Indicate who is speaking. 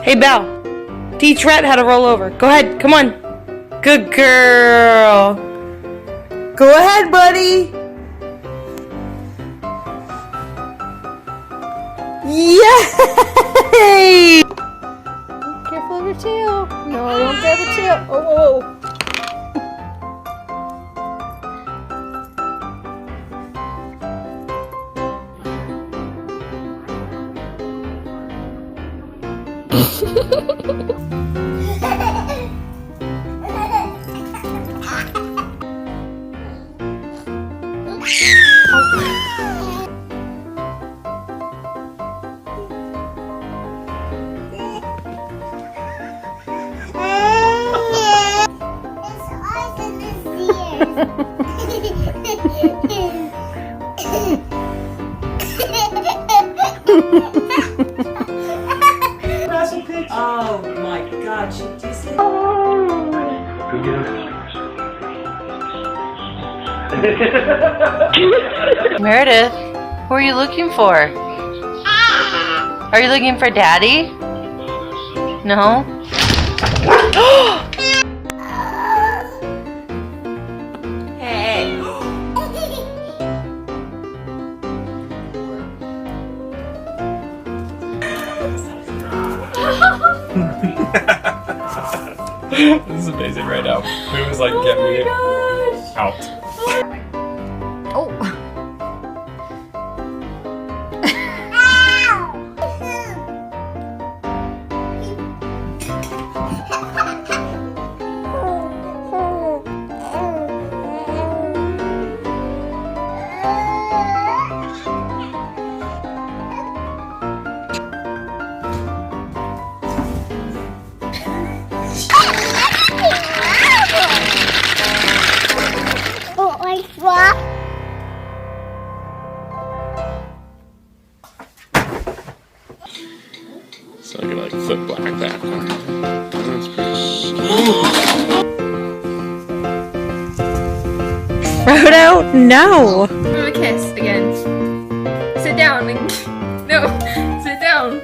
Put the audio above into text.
Speaker 1: Hey, Belle. Teach Rhett how to roll over. Go ahead. Come on. Good girl. Go ahead, buddy. Yay!
Speaker 2: Careful of your tail. No, don't grab your tail. Oh, whoa.
Speaker 1: Oh my God, she just said.
Speaker 3: Meredith, who are you looking for? Are you looking for Daddy? No? Hey.
Speaker 4: This is amazing right now. It was like, get me out.
Speaker 2: Oh.
Speaker 4: So I can like flip black that. That's pretty.
Speaker 1: Frodo, no.
Speaker 2: Give him a kiss again. Sit down. No, sit down.